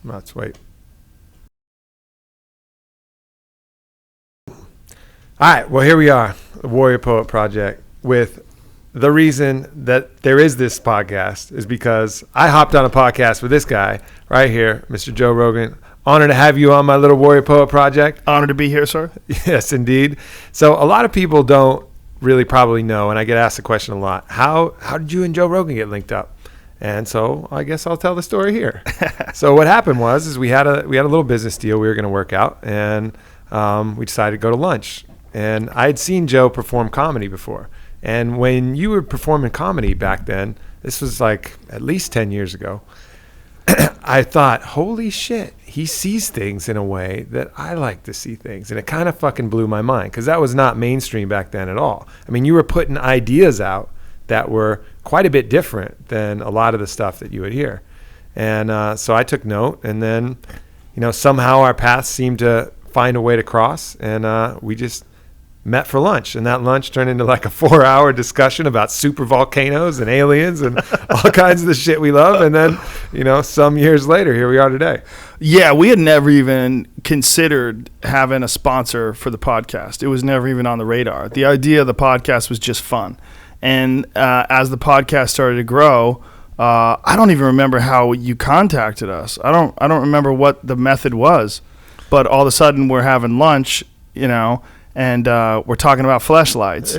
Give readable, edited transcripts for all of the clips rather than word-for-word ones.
Let's wait. All right, well, here we are, the Warrior Poet Project, with the reason that there is this podcast is because I hopped on a podcast with this guy right here, Mr. Joe Rogan. Honored to have you on my little Warrior Poet Project. Honored to be here, sir. Yes, indeed. So a lot of people don't really probably know, and I get asked the question a lot, how did you and Joe Rogan get linked up? And so I guess I'll tell the story here. So what happened was we had a little business deal we were going to work out, and we decided to go to lunch. And I had seen Joe perform comedy before. And when you were performing comedy back then, this was like at least 10 years ago, I thought, holy shit, he sees things in a way that I like to see things. And it kind of fucking blew my mind because that was not mainstream back then at all. I mean, you were putting ideas out that were quite a bit different than a lot of the stuff that you would hear. And so I took note, and then, somehow our paths seemed to find a way to cross, and we just met for lunch, and that lunch turned into like a 4-hour discussion about super volcanoes and aliens and all kinds of the shit we love. And then, some years later, here we are today. Yeah, we had never even considered having a sponsor for the podcast. It was never even on the radar. The idea of the podcast was just fun. And as the podcast started to grow, I don't even remember how you contacted us. I don't remember what the method was, but all of a sudden we're having lunch, and we're talking about fleshlights.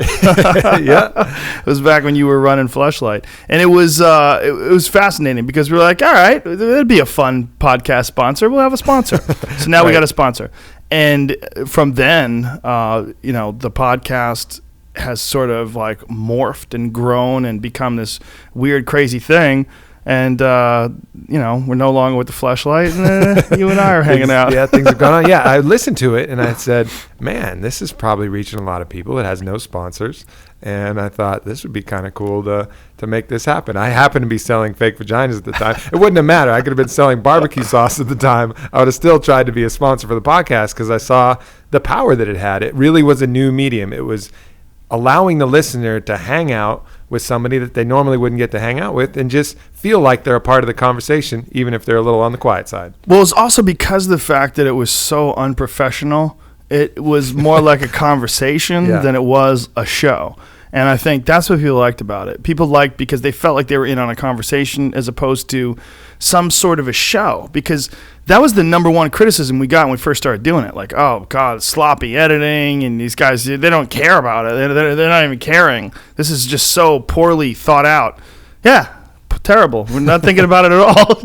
Yeah, it was back when you were running Fleshlight, and it was fascinating because we were like, all right, it'd be a fun podcast sponsor. We'll have a sponsor. So now we got a sponsor, and from then, the podcast has sort of like morphed and grown and become this weird, crazy thing. And, we're no longer with the Fleshlight, and you and I are hanging out. Yeah, things have gone on. Yeah, I listened to it, and I said, man, this is probably reaching a lot of people. It has no sponsors. And I thought this would be kind of cool to make this happen. I happened to be selling fake vaginas at the time. It wouldn't have mattered. I could have been selling barbecue sauce at the time. I would have still tried to be a sponsor for the podcast because I saw the power that it had. It really was a new medium. It was allowing the listener to hang out with somebody that they normally wouldn't get to hang out with and just feel like they're a part of the conversation, even if they're a little on the quiet side. Well, it's also because of the fact that it was so unprofessional. It was more like a conversation than it was a show. And I think that's what people liked about it. People liked because they felt like they were in on a conversation as opposed to some sort of a show, because that was the number one criticism we got when we first started doing it. Like, oh, God, sloppy editing, and these guys, they don't care about it. They're not even caring. This is just so poorly thought out. Yeah, terrible. We're not thinking about it at all.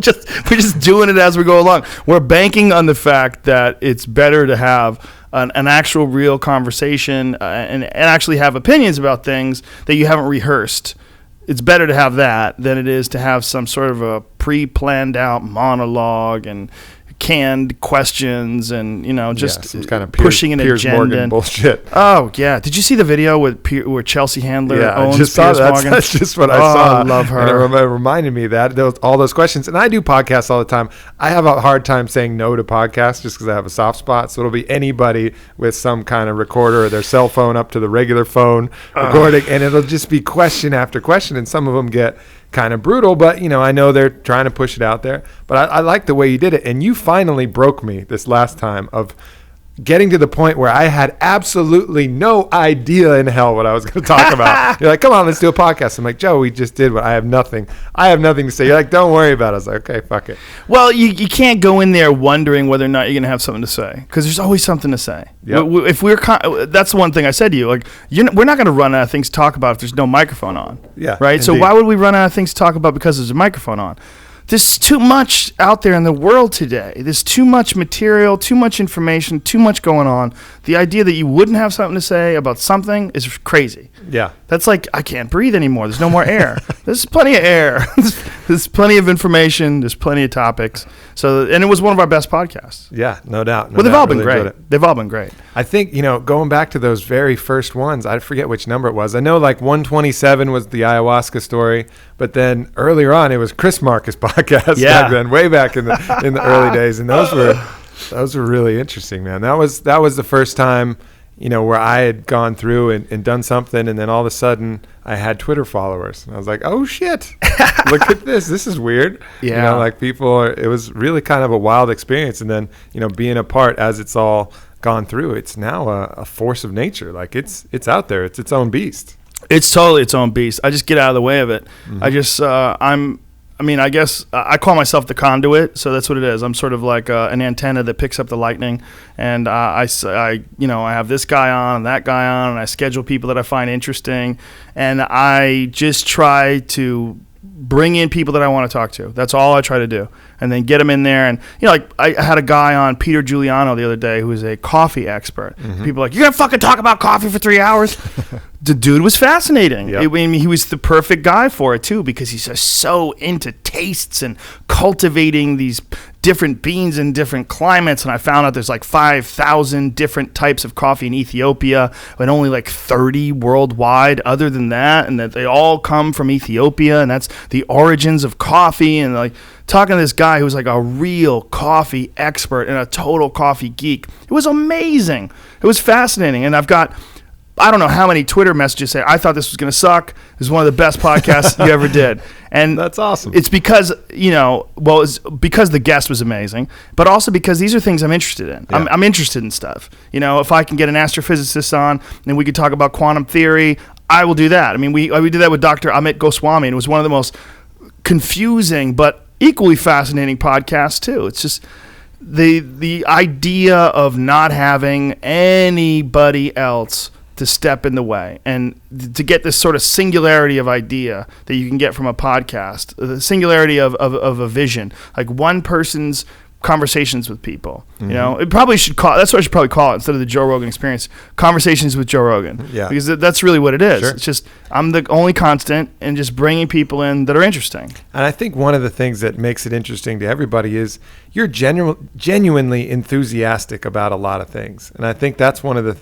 We're just doing it as we go along. We're banking on the fact that it's better to have an actual real conversation and actually have opinions about things that you haven't rehearsed. It's better to have that than it is to have some sort of a pre-planned out monologue and canned questions and just some kind of pushing an agenda. Morgan bullshit. Oh yeah, did you see the video where Chelsea Handler owns I just Piers saw that. Morgan? That's just what I saw. I love her. And it reminded me that all those questions. And I do podcasts all the time. I have a hard time saying no to podcasts just because I have a soft spot. So it'll be anybody with some kind of recorder or their cell phone up to the regular phone recording, and it'll just be question after question, and some of them get kind of brutal, but I know they're trying to push it out there. But I like the way you did it, and you finally broke me this last time of getting to the point where I had absolutely no idea in hell what I was going to talk about. You're like, come on, let's do a podcast. I'm like, Joe, we just did what I have nothing to say. You're like, don't worry about it. I was like, okay, fuck it. Well, you can't go in there wondering whether or not you're going to have something to say, because there's always something to say. Yep. If that's the one thing I said to you. Like, we're not going to run out of things to talk about if there's no microphone on. Yeah. Right. Indeed. So why would we run out of things to talk about because there's a microphone on? There's too much out there in the world today. There's too much material, too much information, too much going on. The idea that you wouldn't have something to say about something is crazy. Yeah. That's like, I can't breathe anymore. There's no more air. There's plenty of air. There's plenty of information. There's plenty of topics. And it was one of our best podcasts. Yeah, no doubt. They've all been great. They've all been great. I think, going back to those very first ones, I forget which number it was. I know like 127 was the ayahuasca story, but then earlier on it was Chris Marcus podcast back then, way back in the early days. And those were really interesting, man. That was the first time, where I had gone through and done something, and then all of a sudden I had Twitter followers. And I was like, oh, shit, look at this. This is weird. Yeah. It was really kind of a wild experience. And then, being a part as it's all gone through, it's now a force of nature. Like it's out there. It's its own beast. It's totally its own beast. I just get out of the way of it. Mm-hmm. I guess I call myself the conduit, so that's what it is. I'm sort of like an antenna that picks up the lightning, and I have this guy on and that guy on, and I schedule people that I find interesting, and I just try to bring in people that I want to talk to. That's all I try to do, and then get them in there. And I had a guy on, Peter Giuliano, the other day, who is a coffee expert. Mm-hmm. People are like, you're gonna fucking talk about coffee for 3 hours? The dude was fascinating. Yep. I mean, he was the perfect guy for it too, because he's just so into tastes and cultivating these different beans in different climates. And I found out there's like 5,000 different types of coffee in Ethiopia, and only like 30 worldwide other than that, and that they all come from Ethiopia, and that's the origins of coffee. And like talking to this guy who was like a real coffee expert and a total coffee geek. It was amazing. It was fascinating. And I've got, I don't know how many Twitter messages say, I thought this was going to suck. This is one of the best podcasts you ever did. And that's awesome. It's because, it's because the guest was amazing, but also because these are things I'm interested in. Yeah. I'm interested in stuff. If I can get an astrophysicist on and we could talk about quantum theory, I will do that. I mean, we did that with Dr. Amit Goswami, and it was one of the most confusing but equally fascinating podcasts too. It's just the idea of not having anybody else to step in the way, and to get this sort of singularity of idea that you can get from a podcast, the singularity of a vision, like one person's conversations with people. Mm-hmm. It probably should call, that's what I should probably call it, instead of the Joe Rogan Experience, Conversations with Joe Rogan. Yeah. Because that's really what it is. Sure. It's just, I'm the only constant, and just bringing people in that are interesting. And I think one of the things that makes it interesting to everybody is you're genuinely enthusiastic about a lot of things. And I think that's one of the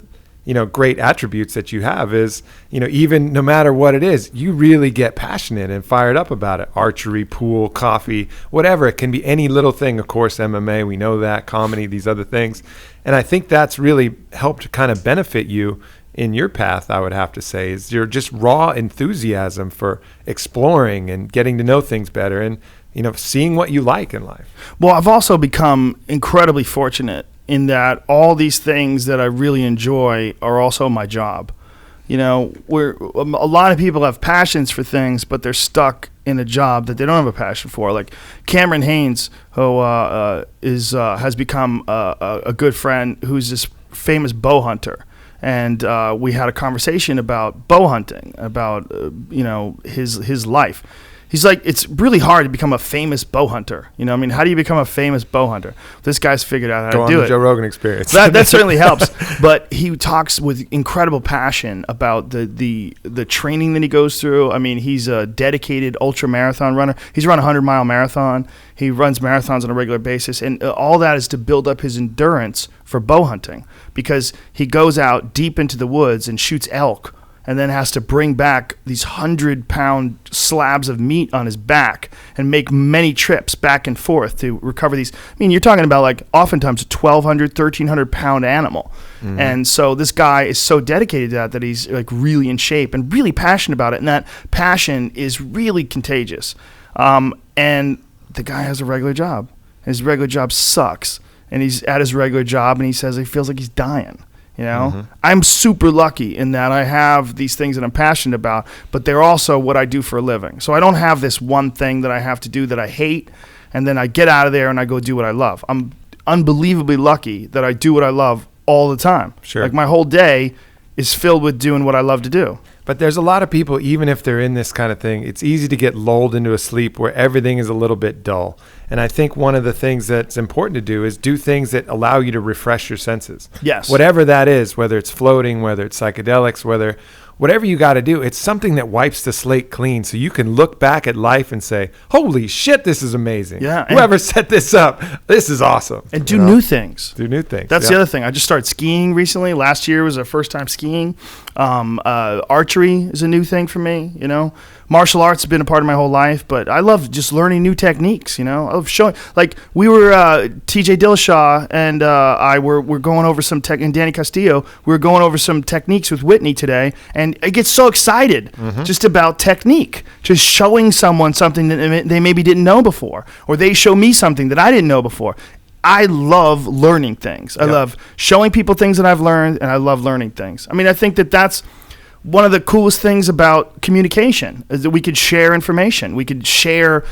great attributes that you have is, even no matter what it is, you really get passionate and fired up about it. Archery, pool, coffee, whatever. It can be any little thing. Of course, MMA, we know that, comedy, these other things. And I think that's really helped kind of benefit you in your path, I would have to say, is your just raw enthusiasm for exploring and getting to know things better and, seeing what you like in life. Well, I've also become incredibly fortunate in that all these things that I really enjoy are also my job. Where a lot of people have passions for things, but they're stuck in a job that they don't have a passion for. Like Cameron Haynes, who has become a good friend, who's this famous bow hunter. And we had a conversation about bow hunting, about his life. He's like, it's really hard to become a famous bow hunter. How do you become a famous bow hunter? This guy's figured out how to do it. Joe Rogan Experience. That certainly helps. But he talks with incredible passion about the training that he goes through. I mean, he's a dedicated ultra marathon runner. He's run a 100-mile marathon. He runs marathons on a regular basis. And all that is to build up his endurance for bow hunting, because he goes out deep into the woods and shoots elk, and then has to bring back these 100-pound slabs of meat on his back and make many trips back and forth to recover these. I mean, you're talking about like oftentimes a 1,200, 1,300-pound animal. Mm-hmm. And so this guy is so dedicated to that he's like really in shape and really passionate about it. And that passion is really contagious. And the guy has a regular job. His regular job sucks. And he's at his regular job, and he says he feels like he's dying. Mm-hmm. I'm super lucky in that I have these things that I'm passionate about, but they're also what I do for a living. So I don't have this one thing that I have to do that I hate, and then I get out of there and I go do what I love. I'm unbelievably lucky that I do what I love all the time. Sure. Like my whole day is filled with doing what I love to do. But there's a lot of people, even if they're in this kind of thing, it's easy to get lulled into a sleep where everything is a little bit dull. And I think one of the things that's important to do is do things that allow you to refresh your senses. Yes. Whatever that is, whether it's floating, whether it's psychedelics, whether whatever you got to do, it's something that wipes the slate clean so you can look back at life and say, holy shit, this is amazing. Yeah. Whoever set this up, this is awesome. And do new things. Do new things. That's the other thing. I just started skiing recently. Last year was our first time skiing. Archery is a new thing for me, you know. Martial arts has been a part of my whole life, but I love just learning new techniques, you know. I love showing, like we were, TJ Dillashaw and we're going over some tech, and Danny Castillo, we were going over some techniques with Whitney today, and I get so excited just about technique, just showing someone something that they maybe didn't know before, or they show me something that I didn't know before. I love learning things. I love showing people things that I've learned, and I love learning things. I mean, I think that that's one of the coolest things about communication is that we could share information. We could share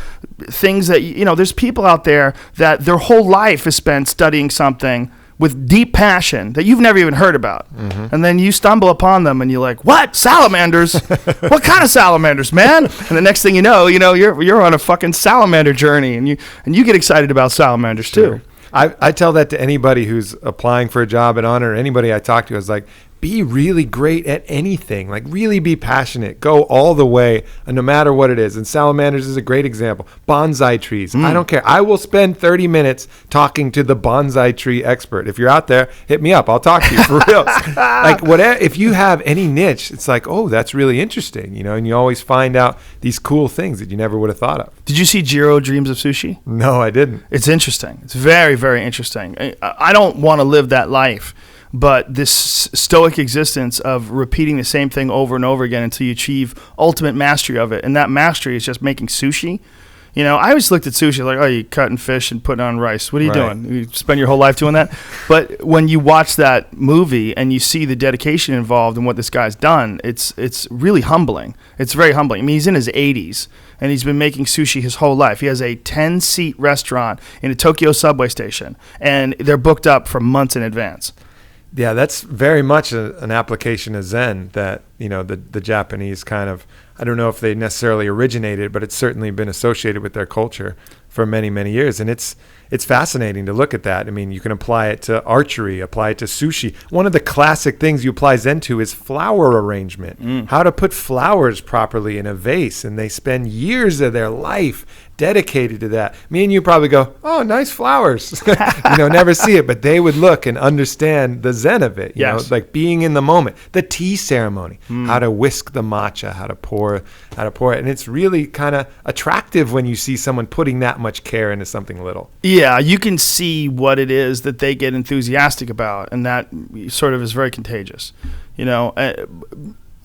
things that, you know, there's people out there that their whole life is spent studying something with deep passion that you've never even heard about. And then you stumble upon them and you're like, what? Salamanders? What kind of salamanders, man? And the next thing you know, you're on a fucking salamander journey, and you get excited about salamanders too. I tell that to anybody who's applying for a job at Honor, or anybody I talk to. I was like, be really great at anything. Like, really be passionate. Go all the way, and no matter what it is. And salamanders is a great example. Bonsai trees. I don't care. I will spend 30 minutes talking to the bonsai tree expert. If you're out there, hit me up. I'll talk to you for real. Like, whatever. If you have any niche, it's like, oh, that's really interesting, you know. And you always find out these cool things that you never would have thought of. Did you see Jiro Dreams of Sushi? No, I didn't. It's interesting. It's very, very interesting. I don't want to live that life. But this stoic existence of repeating the same thing over and over again until you achieve ultimate mastery of it. And that mastery is just making sushi. You know, I always looked at sushi like, oh, you cutting fish and putting on rice. What are you doing? You spend your whole life doing that? But when you watch that movie and you see the dedication involved in what this guy's done, it's really humbling. It's very humbling. I mean, he's in his 80s, and he's been making sushi his whole life. He has a 10-seat restaurant in a Tokyo subway station, and they're booked up for months in advance. Yeah, that's very much an application of Zen that, you know, the Japanese kind of, I don't know if they necessarily originated, but it's certainly been associated with their culture for many, many years. And it's fascinating to look at that. I mean, you can apply it to archery, apply it to sushi. One of the classic things you apply Zen to is flower arrangement, how to put flowers properly in a vase. And they spend years of their life dedicated to that. Me and you probably go, oh, nice flowers. You know, never see it, but they would look and understand the Zen of it. You know, like being in the moment, the tea ceremony, how to whisk the matcha, how to pour it. And it's really kind of attractive when you see someone putting that much care into something little. Yeah, you can see what it is that they get enthusiastic about, and that sort of is very contagious. You know,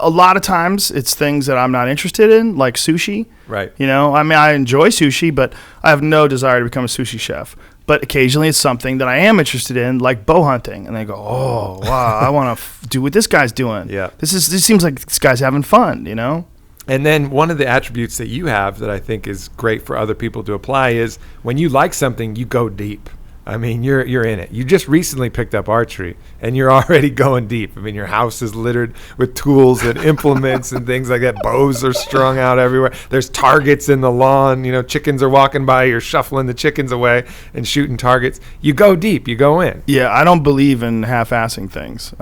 a lot of times it's things that I'm not interested in, like sushi. Right. You know, I mean, I enjoy sushi, but I have no desire to become a sushi chef. But occasionally it's something that I am interested in, like bow hunting. And they go, oh, wow, I want to do what this guy's doing. Yeah. This seems like this guy's having fun, you know? And then one of the attributes that you have that I think is great for other people to apply is when you like something, you go deep. I mean, you're in it. You just recently picked up archery, and you're already going deep. I mean, your house is littered with tools and implements and things like that. Bows are strung out everywhere. There's targets in the lawn. You know, chickens are walking by. You're shuffling the chickens away and shooting targets. You go deep. You go in. Yeah, I don't believe in half-assing things.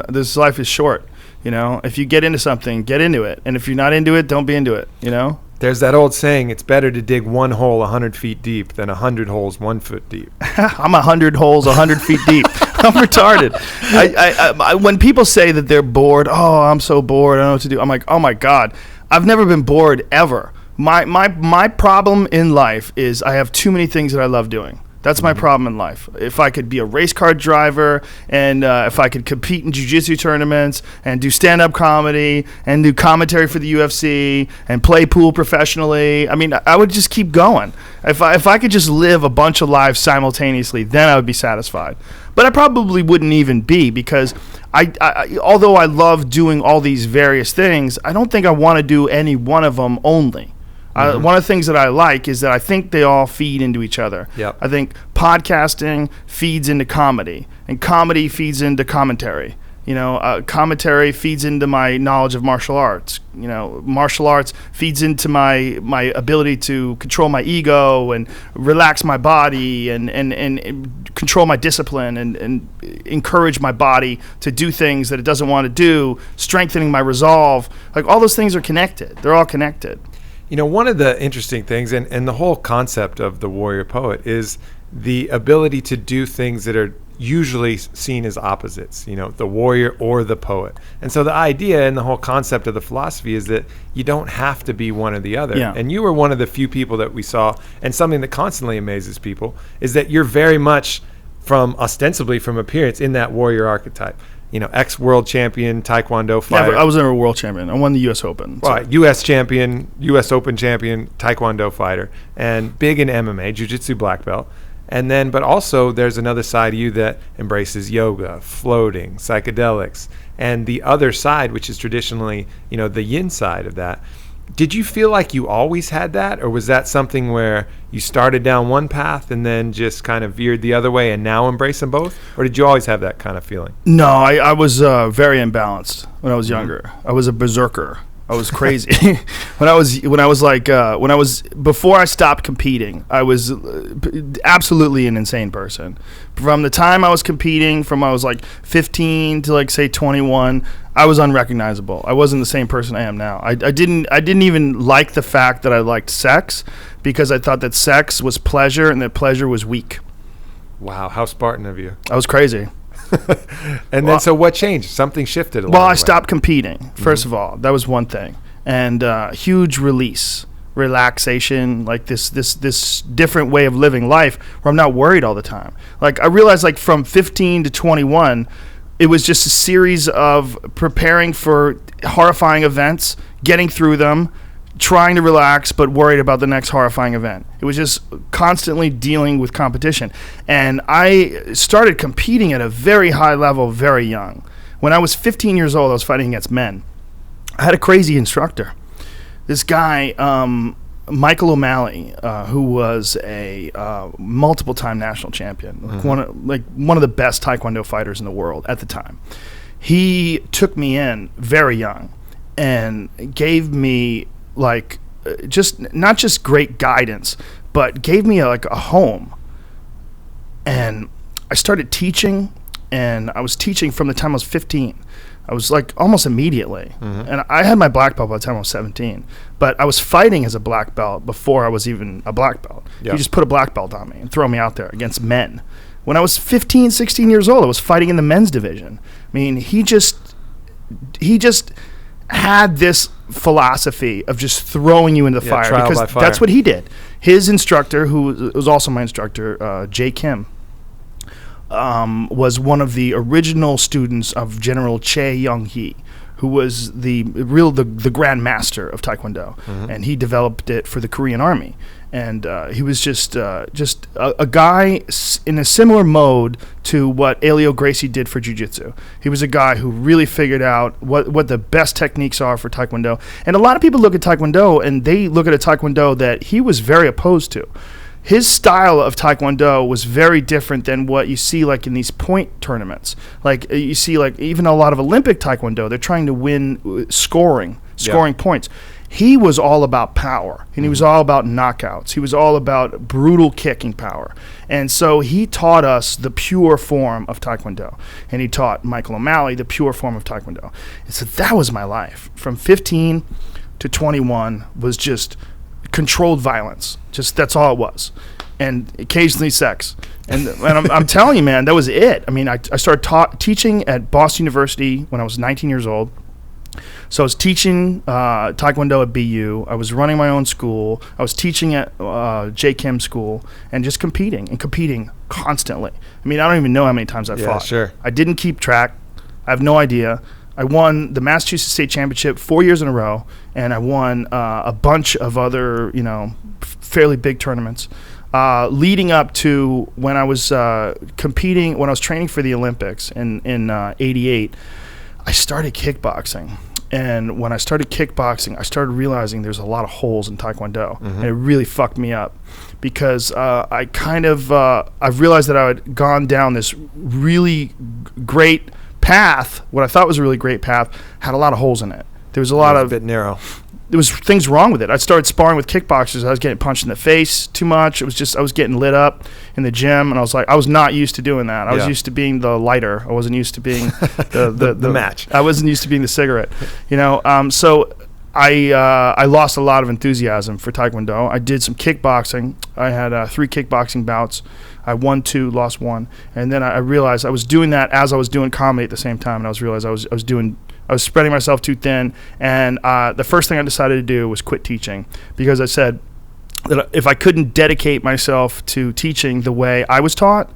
This life is short. You know, if you get into something, get into it. And if you're not into it, don't be into it, you know? There's that old saying, it's better to dig one hole 100 feet deep than 100 holes 1 foot deep. I'm 100 holes 100 feet deep. I'm retarded. I when people say that they're bored, oh, I'm so bored, I don't know what to do. I'm like, oh my God, I've never been bored ever. My problem in life is I have too many things that I love doing. That's my problem in life. If I could be a race car driver, and if I could compete in jiu-jitsu tournaments and do stand-up comedy and do commentary for the UFC and play pool professionally, I mean, I would just keep going. If I could just live a bunch of lives simultaneously, then I would be satisfied. But I probably wouldn't even be, because I although I love doing all these various things, I don't think I want to do any one of them only. One of the things that I like is that I think they all feed into each other. Yep. I think podcasting feeds into comedy, and comedy feeds into commentary. Commentary feeds into my knowledge of martial arts. Martial arts feeds into my ability to control my ego and relax my body and control my discipline and encourage my body to do things that it doesn't want to do, strengthening my resolve. Like, all those things are connected. They're all connected. One of the interesting things, and the whole concept of the warrior poet, is the ability to do things that are usually seen as opposites, the warrior or the poet. And so the idea and the whole concept of the philosophy is that you don't have to be one or the other. Yeah. And you were one of the few people that we saw, and something that constantly amazes people is that you're very much ostensibly from appearance in that warrior archetype. Ex-world champion, Taekwondo fighter. Yeah, I was never a world champion. I won the U.S. Open. Right, U.S. champion, U.S. Open champion, Taekwondo fighter, and big in MMA, Jiu-Jitsu black belt. And then, but also there's another side of you that embraces yoga, floating, psychedelics, and the other side, which is traditionally, the yin side of that. Did you feel like you always had that, or was that something where you started down one path and then just kind of veered the other way and now embrace them both? Or did you always have that kind of feeling? No, I was very imbalanced when I was younger. I was a berserker. I was crazy. Before I stopped competing, I was absolutely an insane person. From the time I was competing, from I was 15 to say 21, I was unrecognizable. I wasn't the same person I am now. I didn't even like the fact that I liked sex, because I thought that sex was pleasure and that pleasure was weak. Wow, how Spartan of you. I was crazy. And then, so what changed? Something shifted along Well, the I way. stopped competing, first of all. That was one thing. And huge release, relaxation, this different way of living life where I'm not worried all the time. I realized from 15 to 21, it was just a series of preparing for horrifying events, getting through them, trying to relax, but worried about the next horrifying event. It was just constantly dealing with competition. And I started competing at a very high level very young. When I was 15 years old, I was fighting against men. I had a crazy instructor. This guy, Michael O'Malley, who was a multiple-time national champion, one of the best Taekwondo fighters in the world at the time. He took me in very young and gave me not just great guidance, but gave me a home. And I started teaching, and I was teaching from the time I was 15. I was almost immediately. And I had my black belt by the time I was 17, but I was fighting as a black belt before I was even a black belt. Yep. He just put a black belt on me and throw me out there against men. When I was 15, 16 years old, I was fighting in the men's division. I mean, he just had this philosophy of just throwing you into the fire, because that's what he did. His instructor, who was also my instructor, Jay Kim, was one of the original students of General Che Young-hee, who was the Grand Master of Taekwondo, and he developed it for the Korean Army. And he was just a guy in a similar mode to what Elio Gracie did for Jiu-Jitsu. He was a guy who really figured out what the best techniques are for Taekwondo. And a lot of people look at Taekwondo, and they look at a Taekwondo that he was very opposed to. His style of Taekwondo was very different than what you see in these point tournaments. You see even a lot of Olympic Taekwondo, they're trying to win scoring points. He was all about power, and he was all about knockouts. He was all about brutal kicking power. And so he taught us the pure form of Taekwondo, and he taught Michael O'Malley the pure form of Taekwondo. And so that was my life. From 15 to 21 was just controlled violence. Just that's all it was. And occasionally sex. And I'm telling you, man, that was it. I mean, I started teaching at Boston University when I was 19 years old. So I was teaching Taekwondo at BU. I was running my own school. I was teaching at J. Kim school and just competing constantly. I mean, I don't even know how many times I fought. Sure. I didn't keep track. I have no idea. I won the Massachusetts State Championship 4 years in a row, and I won a bunch of other, fairly big tournaments. Leading up to when I was competing, when I was training for the Olympics in '88, I started kickboxing. And when I started kickboxing, I started realizing there's a lot of holes in Taekwondo. And it really fucked me up because I've realized that I had gone down this really great path, what I thought was a really great path, had a lot of holes in it. There was a bit narrow. There was things wrong with it. I started sparring with kickboxers. I was getting punched in the face too much. It was just, I was getting lit up in the gym, and I was like, I was not used to doing that. I was used to being the lighter. I wasn't used to being the match. I wasn't used to being the cigarette, so I lost a lot of enthusiasm for Taekwondo. I did some kickboxing. I had 3 kickboxing bouts. I won 2, lost 1, and then I realized I was doing that as I was doing comedy at the same time, and I realized I was spreading myself too thin, and the first thing I decided to do was quit teaching, because I said that if I couldn't dedicate myself to teaching the way I was taught,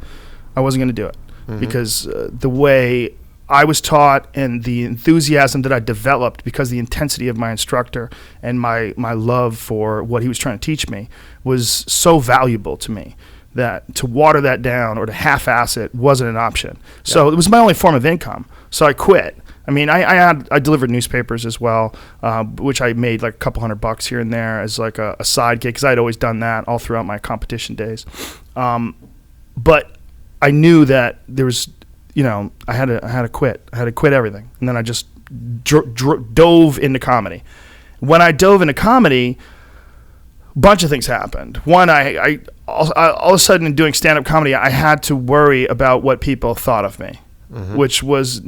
I wasn't going to do it, because the way I was taught and the enthusiasm that I developed because the intensity of my instructor and my love for what he was trying to teach me was so valuable to me that to water that down or to half-ass it wasn't an option. So it was my only form of income. So I quit. I mean, I delivered newspapers as well, which I made like a couple $100 here and there as like a side gig, because I'd always done that all throughout my competition days. But I knew that there was, I had to quit. I had to quit everything, and then I just dove into comedy. When I dove into comedy, a bunch of things happened. One, I all of a sudden in doing stand-up comedy, I had to worry about what people thought of me. Which was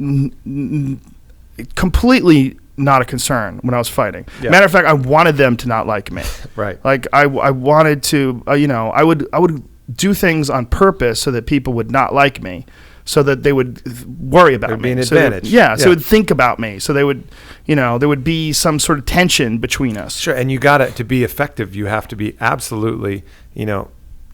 completely not a concern when I was fighting. Yeah. Matter of fact, I wanted them to not like me. Right. Like I wanted to, I would do things on purpose so that people would not like me, so that they would worry about me. It would be an advantage. So they would think about me. So they would, there would be some sort of tension between us. Sure, and you got it to be effective. You have to be absolutely,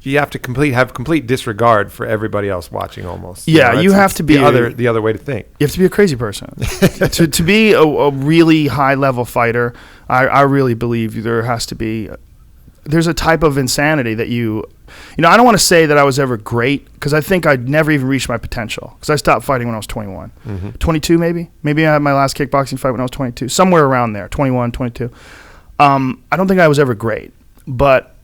you have to have complete disregard for everybody else watching almost. Yeah, you have to be the other way to think. You have to be a crazy person. to be a really high level fighter, I really believe there's a type of insanity that I don't want to say that I was ever great, because I think I'd never even reached my potential, because I stopped fighting when I was 21. 22 maybe. Maybe I had my last kickboxing fight when I was 22. Somewhere around there, 21, 22. I don't think I was ever great, but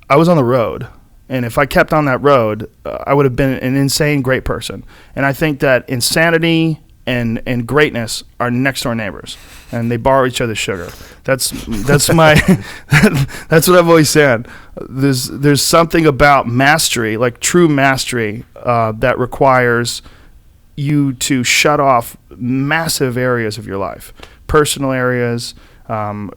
I was on the road. And if I kept on that road, I would have been an insane great person. And I think that insanity and greatness are next door neighbors, and they borrow each other's sugar. That's my that's what I've always said. There's something about mastery, like true mastery, that requires you to shut off massive areas of your life, personal areas,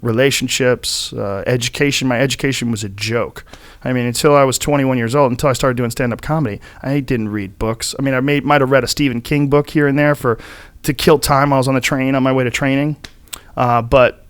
relationships, education. My education was a joke. I mean, until I was 21 years old, until I started doing stand-up comedy, I didn't read books. I mean, I might have read a Stephen King book here and there to kill time. I was on the train on my way to training, but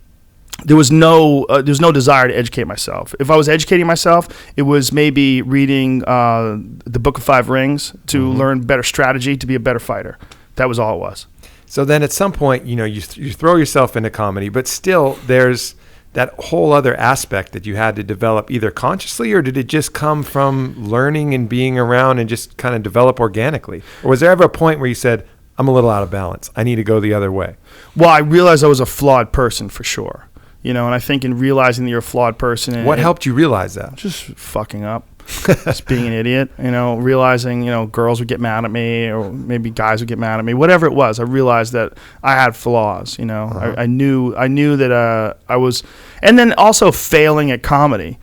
there was no desire to educate myself. If I was educating myself, it was maybe reading the Book of 5 Rings to learn better strategy, to be a better fighter. That was all it was. So then at some point, you throw yourself into comedy, but still there's that whole other aspect that you had to develop either consciously, or did it just come from learning and being around and just kind of develop organically? Or was there ever a point where you said, I'm a little out of balance, I need to go the other way? Well, I realized I was a flawed person for sure. And I think in realizing that you're a flawed person. What helped you realize that? Just fucking up. Just being an idiot, realizing, girls would get mad at me, or maybe guys would get mad at me, whatever it was. I realized that I had flaws, I knew that I was, and then also failing at comedy.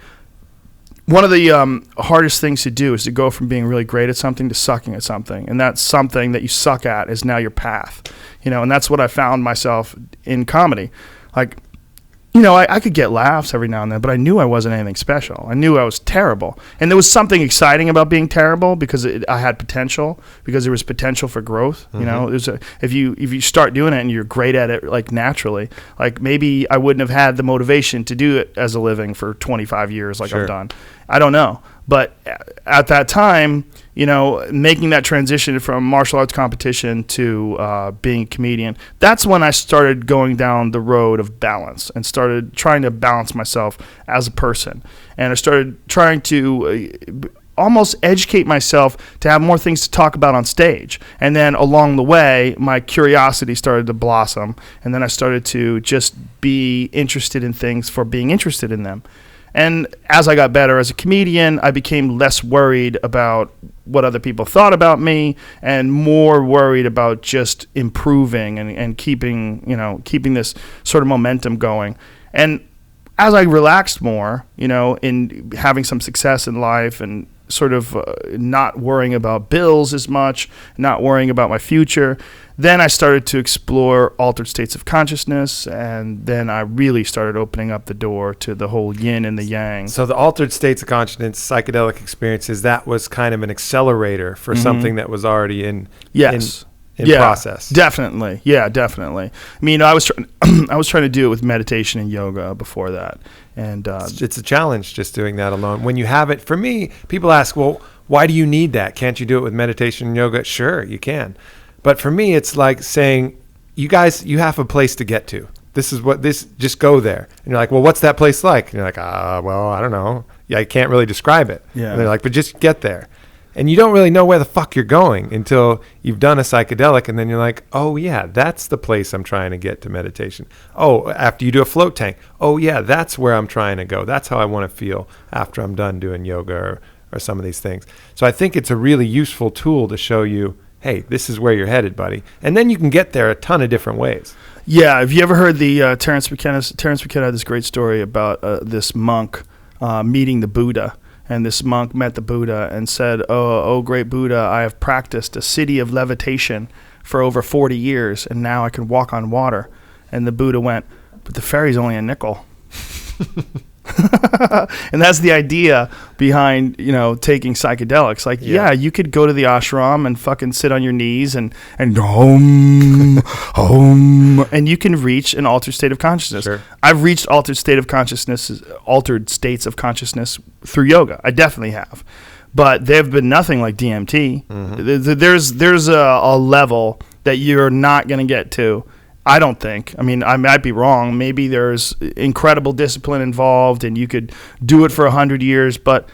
One of the hardest things to do is to go from being really great at something to sucking at something. And that's something that you suck at is now your path, and that's what I found myself in comedy. Like, I could get laughs every now and then, but I knew I wasn't anything special. I knew I was terrible. And there was something exciting about being terrible, because I had potential, because there was potential for growth. If you start doing it and you're great at it, like naturally, like maybe I wouldn't have had the motivation to do it as a living for 25 years like I've done. I don't know. But at that time, making that transition from martial arts competition to being a comedian, that's when I started going down the road of balance and started trying to balance myself as a person. And I started trying to almost educate myself to have more things to talk about on stage. And then along the way, my curiosity started to blossom. And then I started to just be interested in things for being interested in them. And as I got better as a comedian, I became less worried about what other people thought about me and more worried about just improving and keeping this sort of momentum going. And as I relaxed more, in having some success in life and sort of not worrying about bills as much, not worrying about my future, then I started to explore altered states of consciousness, and then I really started opening up the door to the whole yin and the yang. So the altered states of consciousness, psychedelic experiences, that was kind of an accelerator for something that was already in process. Definitely. Yeah, definitely. I mean, I was trying to do it with meditation and yoga before that. And it's a challenge just doing that alone. When you have it, for me, people ask, well, why do you need that? Can't you do it with meditation and yoga? Sure, you can. But for me, it's like saying, you guys, you have a place to get to. Just go there. And you're like, well, what's that place like? And you're like, well, I don't know. Yeah, I can't really describe it. Yeah. And they're like, but just get there. And you don't really know where the fuck you're going until you've done a psychedelic, and then you're like, oh, yeah, that's the place I'm trying to get to meditation. Oh, after you do a float tank, oh, yeah, that's where I'm trying to go. That's how I want to feel after I'm done doing yoga or some of these things. So I think it's a really useful tool to show you, hey, this is where you're headed, buddy. And then you can get there a ton of different ways. Yeah, have you ever heard the Terence McKenna had this great story about this monk meeting the Buddha. And this monk met the Buddha and said, oh, great Buddha, I have practiced a city of levitation for over 40 years, and now I can walk on water. And the Buddha went, but the ferry's only a nickel. And that's the idea behind, taking psychedelics. Like, yeah, you could go to the ashram and fucking sit on your knees and home, and you can reach an altered state of consciousness. Sure. I've reached altered states of consciousness through yoga. I definitely have. But they've been nothing like DMT. Mm-hmm. There's a level that you're not going to get to. I don't think. I mean, I might be wrong. Maybe there's incredible discipline involved and you could do it for 100 years, but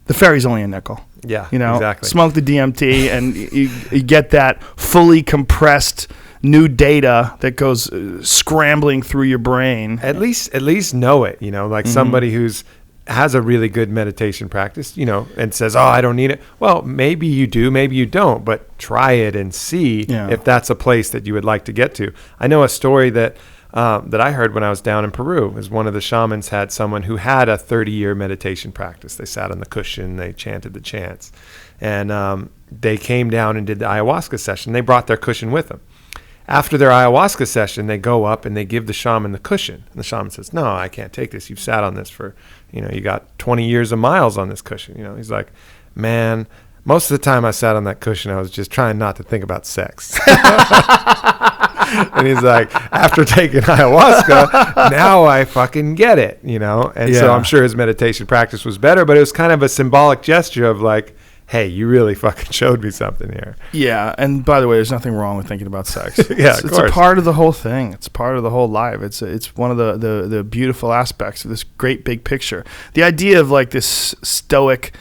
the ferry's only a nickel. Yeah, exactly. Smoke the DMT and you get that fully compressed new data that goes scrambling through your brain. At least know it, like somebody who's has a really good meditation practice, and says, oh, I don't need it. Well, maybe you do, maybe you don't, but try it and see if that's a place that you would like to get to. I know a story that I heard when I was down in Peru is one of the shamans had someone who had a 30-year meditation practice. They sat on the cushion, they chanted the chants, and they came down and did the ayahuasca session. They brought their cushion with them. After their ayahuasca session, they go up and they give the shaman the cushion. And the shaman says, no, I can't take this. You've sat on this for, you got 20 years of miles on this cushion. He's like, man, most of the time I sat on that cushion, I was just trying not to think about sex. And he's like, after taking ayahuasca, now I fucking get it, And so I'm sure his meditation practice was better, but it was kind of a symbolic gesture of like, hey, you really fucking showed me something here. Yeah, and by the way, there's nothing wrong with thinking about sex. It's a part of the whole thing. It's part of the whole life. It's one of the beautiful aspects of this great big picture. The idea of like this stoic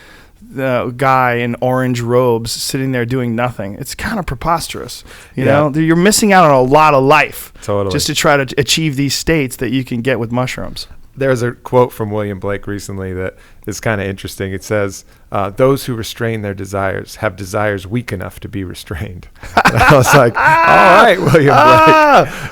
guy in orange robes sitting there doing nothing, it's kind of preposterous. You know, you're missing out on a lot of life just to try to achieve these states that you can get with mushrooms. There's a quote from William Blake recently that is kind of interesting. It says, those who restrain their desires have desires weak enough to be restrained. And I was like, all right, William Blake.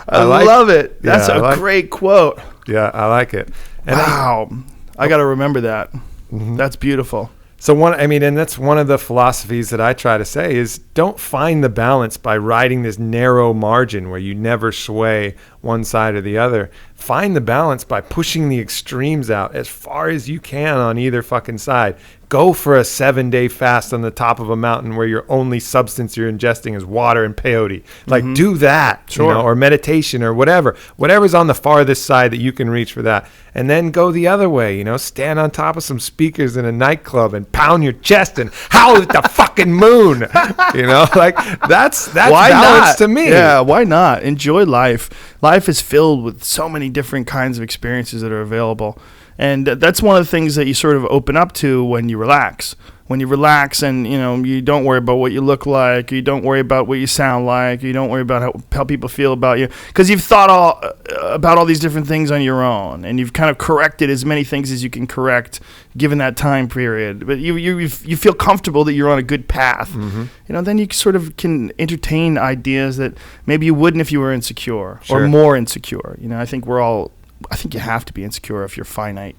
I love it. That's a great quote. Yeah, I like it. And wow. I got to remember that. Mm-hmm. That's beautiful. So and that's one of the philosophies that I try to say is don't find the balance by riding this narrow margin where you never sway one side or the other. Find the balance by pushing the extremes out as far as you can on either fucking side. Go for a 7-day fast on the top of a mountain where your only substance you're ingesting is water and peyote. Like, do that, or meditation or whatever. Whatever's on the farthest side that you can reach for that. And then go the other way, stand on top of some speakers in a nightclub and pound your chest and howl at the fucking moon. Like that's why balance not? To me. Yeah, why not? Enjoy life. Life is filled with so many different kinds of experiences that are available. And that's one of the things that you sort of open up to when you relax. when you relax and, you don't worry about what you look like, you don't worry about what you sound like, you don't worry about how people feel about you, because you've thought about all these different things on your own, and you've kind of corrected as many things as you can correct given that time period. But you feel comfortable that you're on a good path. Then you sort of can entertain ideas that maybe you wouldn't if you were insecure or more insecure. I think you have to be insecure if you're finite.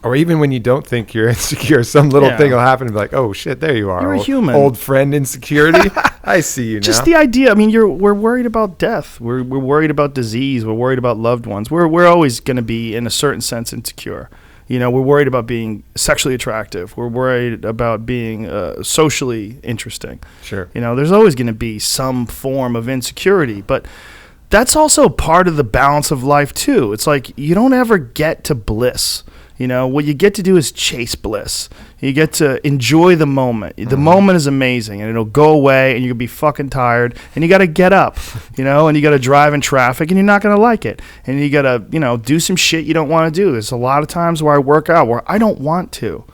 Or even when you don't think you're insecure, some little thing will happen and be like, oh shit, there you are. You're a human. Old friend insecurity. I see you now. Just the idea. I mean, we're worried about death. We're worried about disease. We're worried about loved ones. We're always going to be, in a certain sense, insecure. We're worried about being sexually attractive. We're worried about being socially interesting. Sure. There's always going to be some form of insecurity, but that's also part of the balance of life too. It's like you don't ever get to bliss. What you get to do is chase bliss. You get to enjoy the moment. The moment is amazing, and it'll go away, and you'll be fucking tired, and you got to get up, and you got to drive in traffic, and you're not going to like it. And you got to, do some shit you don't want to do. There's a lot of times where I work out where I don't want to,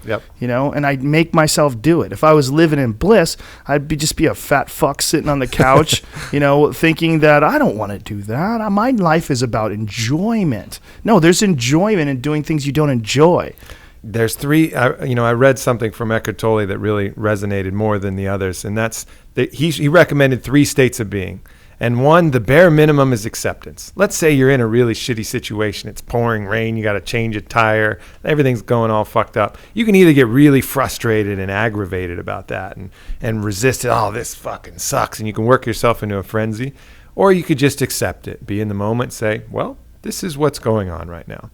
and I make myself do it. If I was living in bliss, I'd just be a fat fuck sitting on the couch, thinking that I don't want to do that. My life is about enjoyment. No, there's enjoyment in doing things you don't enjoy. There's three, I read something from Eckhart Tolle that really resonated more than the others, and that's that he recommended 3 states of being. And one, the bare minimum is acceptance. Let's say you're in a really shitty situation. It's pouring rain. You got to change a tire. Everything's going all fucked up. You can either get really frustrated and aggravated about that and resist it. Oh, this fucking sucks. And you can work yourself into a frenzy. Or you could just accept it, be in the moment, say, well, this is what's going on right now.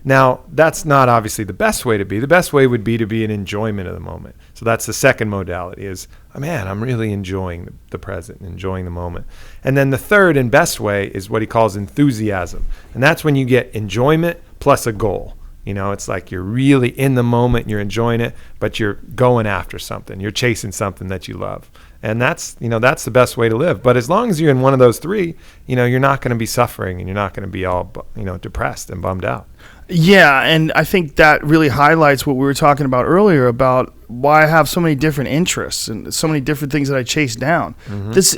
Now, that's not obviously the best way to be. The best way would be to be an enjoyment of the moment. So that's the second modality is, oh, man, I'm really enjoying the present, enjoying the moment. And then the third and best way is what he calls enthusiasm. And that's when you get enjoyment plus a goal. It's like you're really in the moment, you're enjoying it, but you're going after something. You're chasing something that you love. And that's the best way to live. But as long as you're in one of those 3, you're not going to be suffering and you're not going to be all, depressed and bummed out. Yeah, and I think that really highlights what we were talking about earlier about why I have so many different interests and so many different things that I chase down.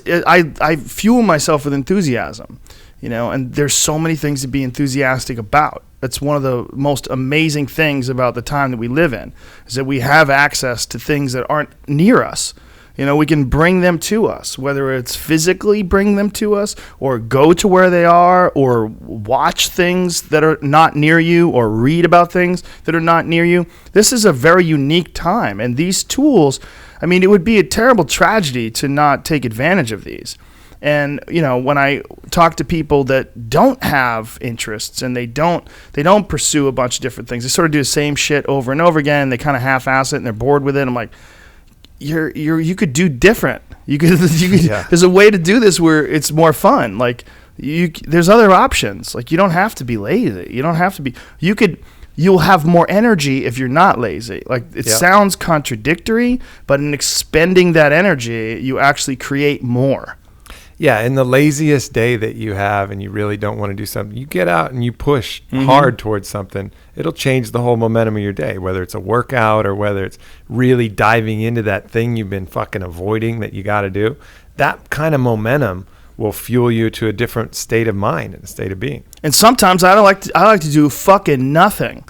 I fuel myself with enthusiasm, and there's so many things to be enthusiastic about. That's one of the most amazing things about the time that we live in, is that we have access to things that aren't near us. We can bring them to us, whether it's physically bring them to us or go to where they are or watch things that are not near you or read about things that are not near you. This is a very unique time. And these tools, it would be a terrible tragedy to not take advantage of these. And, when I talk to people that don't have interests and they don't pursue a bunch of different things, they sort of do the same shit over and over again, and they kind of half-ass it and they're bored with it. I'm like, you could do different. You could There's a way to do this where it's more fun. Like there's other options. Like you don't have to be lazy. You don't have to be. You'll have more energy if you're not lazy. Like it sounds contradictory, but in expending that energy, you actually create more. Yeah, in the laziest day that you have and you really don't want to do something, you get out and you push hard towards something. It'll change the whole momentum of your day, whether it's a workout or whether it's really diving into that thing you've been fucking avoiding that you got to do. That kind of momentum will fuel you to a different state of mind and a state of being. And sometimes I like to do fucking nothing.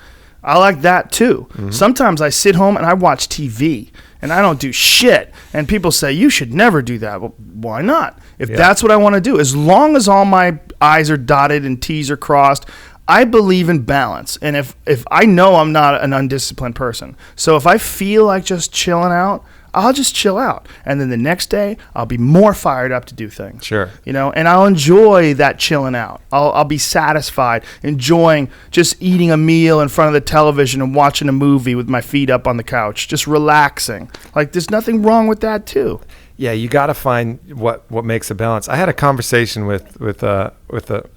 I like that too. Sometimes I sit home and I watch TV and I don't do shit. And people say, you should never do that. Well, why not? If that's what I want to do, as long as all my I's are dotted and T's are crossed, I believe in balance. And if I know I'm not an undisciplined person, so if I feel like just chilling out, I'll just chill out. And then the next day, I'll be more fired up to do things. Sure. And I'll enjoy that chilling out. I'll be satisfied, enjoying just eating a meal in front of the television and watching a movie with my feet up on the couch, just relaxing. Like, there's nothing wrong with that, too. Yeah, you got to find what makes a balance. I had a conversation with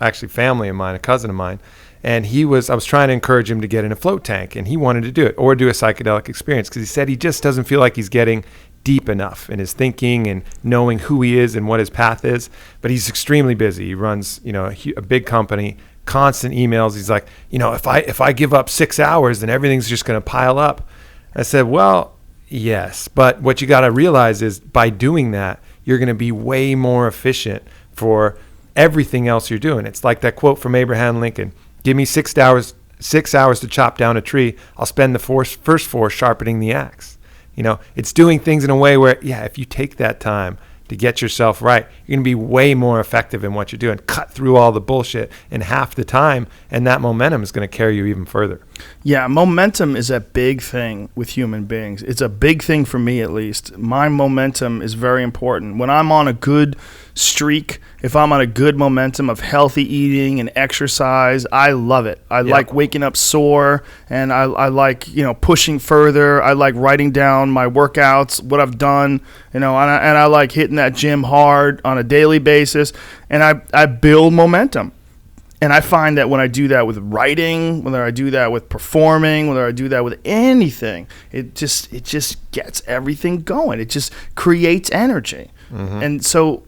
actually family of mine, a cousin of mine, and I was trying to encourage him to get in a float tank, and he wanted to do it or do a psychedelic experience because he said he just doesn't feel like he's getting deep enough in his thinking and knowing who he is and what his path is. But he's extremely busy. He runs, a big company, constant emails. He's like, if I give up 6 hours, then everything's just going to pile up. I said, well, Yes, but what you got to realize is by doing that, you're going to be way more efficient for everything else you're doing. It's like that quote from Abraham Lincoln: "Give me 6 hours to chop down a tree. I'll spend the first 4 sharpening the axe." It's doing things in a way where, if you take that time to get yourself right, you're going to be way more effective in what you're doing. Cut through all the bullshit in half the time, and that momentum is going to carry you even further. Yeah, momentum is a big thing with human beings. It's a big thing for me, at least. My momentum is very important. When I'm on a good streak, if I'm on a good momentum of healthy eating and exercise, I love it. I like waking up sore, and I like pushing further. I like writing down my workouts, what I've done, and I like hitting that gym hard on a daily basis, and I build momentum. And I find that when I do that with writing, whether I do that with performing, whether I do that with anything, it just gets everything going. It just creates energy. Mm-hmm. And so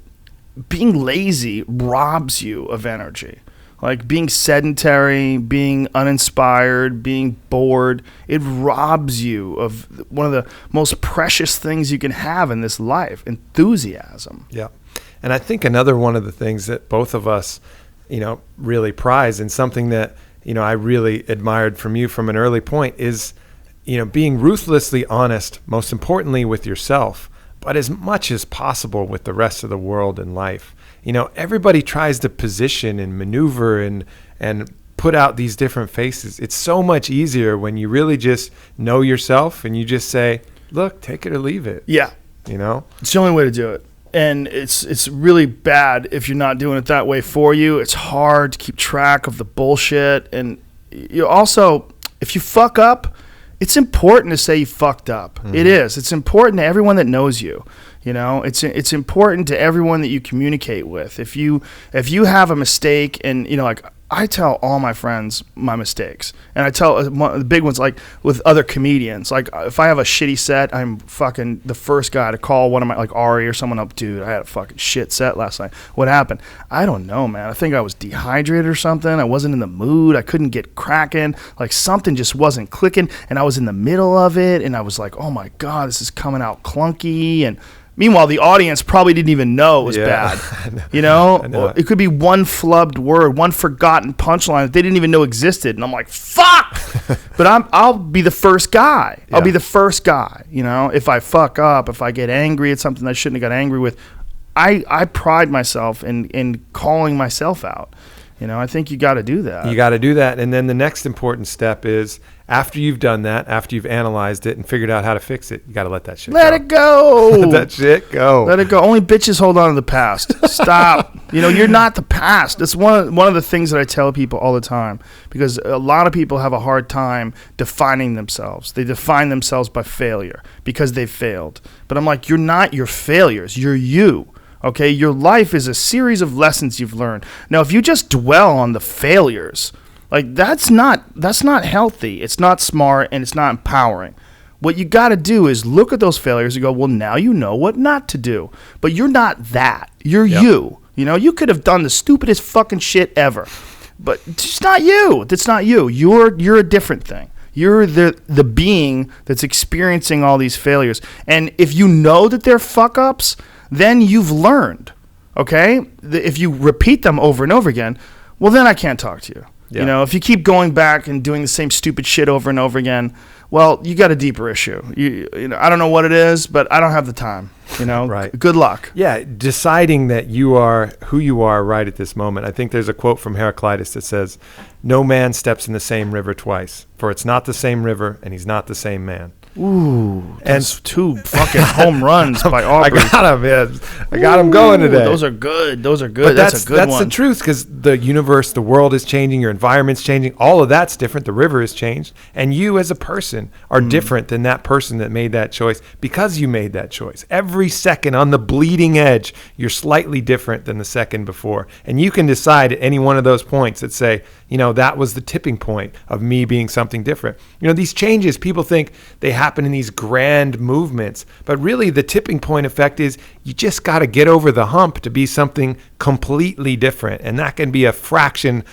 being lazy robs you of energy. Like being sedentary, being uninspired, being bored, it robs you of one of the most precious things you can have in this life, enthusiasm. Yeah. And I think another one of the things that both of us really prize, and something that, I really admired from you from an early point, is, being ruthlessly honest, most importantly with yourself, but as much as possible with the rest of the world and life. Everybody tries to position and maneuver and put out these different faces. It's so much easier when you really just know yourself and you just say, look, take it or leave it. Yeah. It's the only way to do it. And it's really bad if you're not doing it that way for you. It's hard to keep track of the bullshit. And you also, if you fuck up, it's important to say you fucked up. Mm-hmm. It is. It's important to everyone that knows you. It's important to everyone that you communicate with. If you have a mistake, and I tell all my friends my mistakes, and I tell the big ones, like with other comedians. Like if I have a shitty set, I'm fucking the first guy to call one of my, like Aubrey or someone up. Dude, I had a fucking shit set last night. What happened? I don't know, man. I think I was dehydrated or something. I wasn't in the mood. I couldn't get cracking. Like something just wasn't clicking, and I was in the middle of it, and I was like, oh my God, this is coming out clunky. And meanwhile, the audience probably didn't even know it was bad. I know. It could be one flubbed word, one forgotten punchline that they didn't even know existed. And I'm like, fuck! But I'll be the first guy. Yeah. I'll be the first guy. If I fuck up, if I get angry at something I shouldn't have got angry with, I pride myself in calling myself out. I think you got to do that. You got to do that. And then the next important step is, after you've done that, after you've analyzed it and figured out how to fix it, you got to let that shit go. Let it go. Let that shit go. Let it go. Only bitches hold on to the past. Stop. You're not the past. That's one of the things that I tell people all the time, because a lot of people have a hard time defining themselves. They define themselves by failure because they've failed. But I'm like, you're not your failures. You're you. Okay? Your life is a series of lessons you've learned. Now, if you just dwell on the failures, like that's not healthy. It's not smart, and it's not empowering. What you got to do is look at those failures and go, well, now you know what not to do. But you're not that. You're you. You could have done the stupidest fucking shit ever, but it's not you. That's not you. You're a different thing. You're the being that's experiencing all these failures. And if you know that they're fuck ups, then you've learned. Okay? If you repeat them over and over again, well, then I can't talk to you. Yeah. If you keep going back and doing the same stupid shit over and over again, well, you got a deeper issue. I don't know what it is, but I don't have the time. Right. Good luck. Yeah, deciding that you are who you are right at this moment. I think there's a quote from Heraclitus that says, "No man steps in the same river twice, for it's not the same river, and he's not the same man." Ooh, that's two fucking home runs by Aubrey. I got him, man. I got him going today. Those are good. But that's a good one. That's the truth, because the universe, the world is changing, your environment's changing. All of that's different. The river has changed. And you as a person are different than that person that made that choice, because you made that choice. Every second on the bleeding edge, you're slightly different than the second before. And you can decide at any one of those points that say, that was the tipping point of me being something different. These changes, people think they happen in these grand movements, but really the tipping point effect is you just got to get over the hump to be something completely different. And that can be a fraction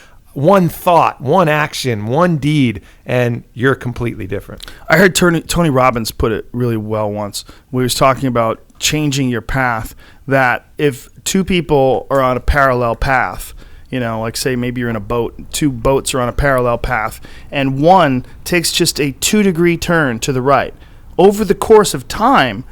one thought, one action, one deed, and you're completely different. I heard Tony Robbins put it really well once. We was talking about changing your path, that if two people are on a parallel path, like say maybe you're in a boat, two boats are on a parallel path, and one takes just a 2-degree turn to the right. Over the course of time,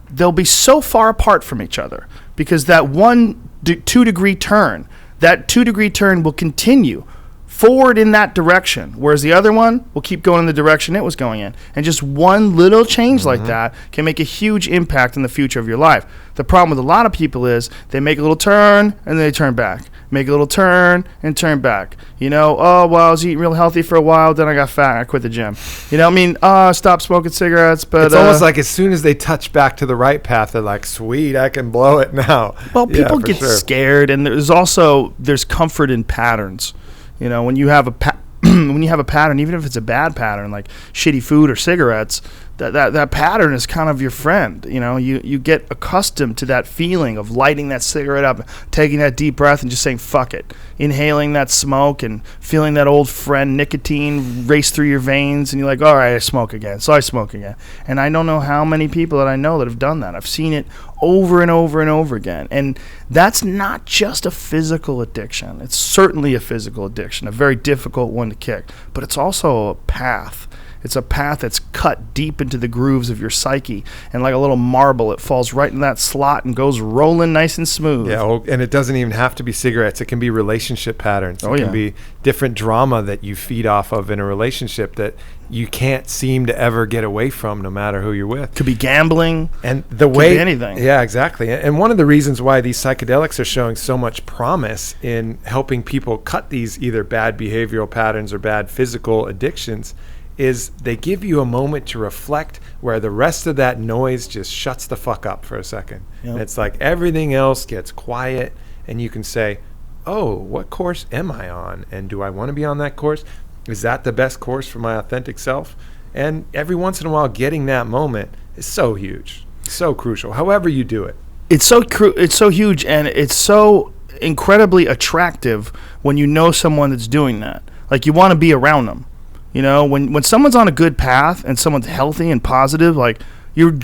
they'll be so far apart from each other because that 2-degree turn, will continue forward in that direction, whereas the other one will keep going in the direction it was going in. And just one little change like that can make a huge impact in the future of your life. The problem with a lot of people is they make a little turn and they turn back. Make a little turn and turn back. I was eating real healthy for a while, then I got fat and I quit the gym. Stop smoking cigarettes. But it's almost like as soon as they touch back to the right path, they're like, sweet, I can blow it now. Well, people get scared, and there's comfort in patterns. When you have a pattern, even if it's a bad pattern, like shitty food or cigarettes, that pattern is kind of your friend. You get accustomed to that feeling of lighting that cigarette up, taking that deep breath and just saying fuck it, inhaling that smoke and feeling that old friend nicotine race through your veins, and you're like, all right, I smoke again, so I smoke again. And I don't know how many people that I know that have done that. I've seen it over and over and over again. And that's not just a physical addiction. It's certainly a physical addiction, a very difficult one to kick, but it's also a path. It's a path that's cut deep into the grooves of your psyche, and like a little marble, it falls right in that slot and goes rolling nice and smooth. Yeah, and it doesn't even have to be cigarettes. It can be relationship patterns. It can be different drama that you feed off of in a relationship that you can't seem to ever get away from, no matter who you're with. Could be gambling. And could be anything. Yeah, exactly. And one of the reasons why these psychedelics are showing so much promise in helping people cut these either bad behavioral patterns or bad physical addictions is they give you a moment to reflect where the rest of that noise just shuts the fuck up for a second. Yep. And it's like everything else gets quiet, and you can say, oh, what course am I on? And do I want to be on that course? Is that the best course for my authentic self? And every once in a while, getting that moment is so huge, so crucial, however you do it. It's so huge, and it's so incredibly attractive when you know someone that's doing that. Like, you want to be around them. When someone's on a good path and someone's healthy and positive, like, you're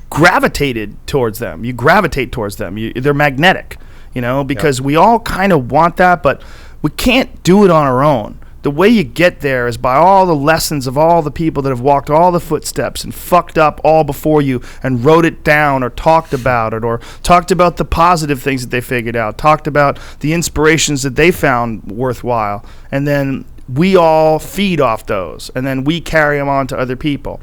gravitated towards them. You gravitate towards them. They're magnetic, because we all kind of want that, but we can't do it on our own. The way you get there is by all the lessons of all the people that have walked all the footsteps and fucked up all before you and wrote it down or talked about it or talked about the positive things that they figured out, talked about the inspirations that they found worthwhile. And then we all feed off those, and then we carry them on to other people.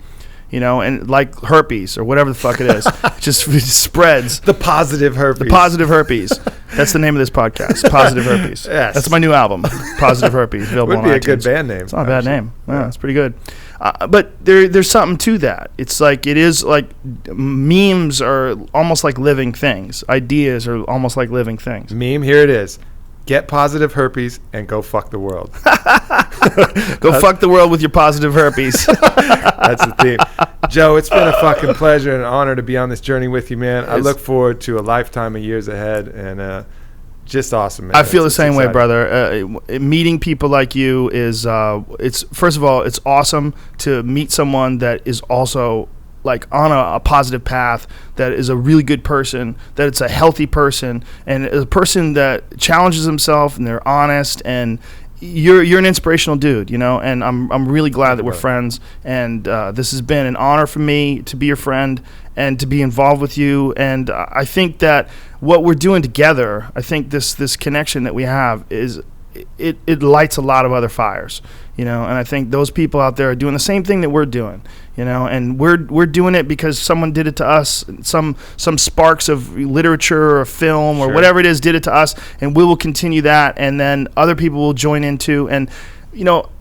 And like herpes or whatever the fuck it is, it just spreads. The positive herpes. The positive herpes. That's the name of this podcast. Positive herpes. Yes. That's my new album. Positive herpes. Available Would be on a iTunes. good band name. It's not a bad name. Yeah, it's pretty good. But there's something to that. It's like, it is like memes are almost like living things. Ideas are almost like living things. Meme, here it is. Get positive herpes and go fuck the world. Go fuck the world with your positive herpes. That's the theme. Joe, it's been a fucking pleasure and an honor to be on this journey with you, man. I look forward to a lifetime of years ahead, and just awesome, man. I feel the same way, brother. Meeting people like you is, it's first of all, it's awesome to meet someone that is also like on a positive path, that is a really good person, that it's a healthy person, and a person that challenges himself, and they're honest, and you're an inspirational dude, and I'm really glad that we're friends, and this has been an honor for me to be your friend and to be involved with you. And I think that what we're doing together, I think this connection that we have is it lights a lot of other fires, and I think those people out there are doing the same thing that we're doing, and we're doing it because someone did it to us. Some sparks of literature or film or whatever it is did it to us, and we will continue that, and then other people will join into. And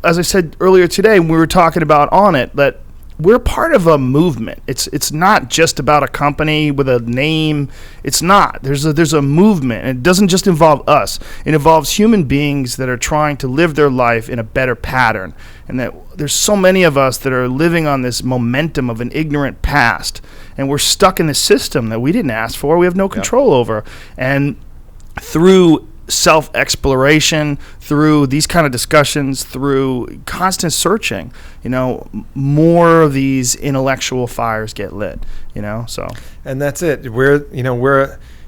as I said earlier today, when we were talking about On It, that we're part of a movement. It's not just about a company with a name. It's not. There's a movement, and it doesn't just involve us. It involves human beings that are trying to live their life in a better pattern. And that there's so many of us that are living on this momentum of an ignorant past, and we're stuck in this system that we didn't ask for. We have no control over. And through self-exploration, through these kind of discussions, through constant searching, more of these intellectual fires get lit, so. And that's it.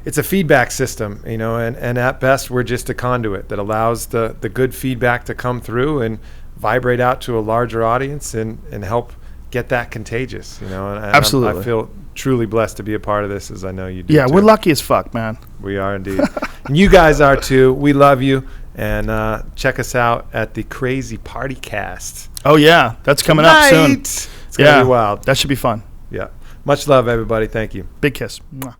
It's a feedback system, and at best we're just a conduit that allows the good feedback to come through and vibrate out to a larger audience and help get that contagious, and Absolutely. I feel truly blessed to be a part of this, as I know you do. Yeah, too. we're lucky as fuck, man. We are indeed. And you guys are too. We love you. And check us out at the Crazy Party Cast. Oh, yeah. That's coming up soon. It's going to be wild. That should be fun. Yeah. Much love, everybody. Thank you. Big kiss. Mwah.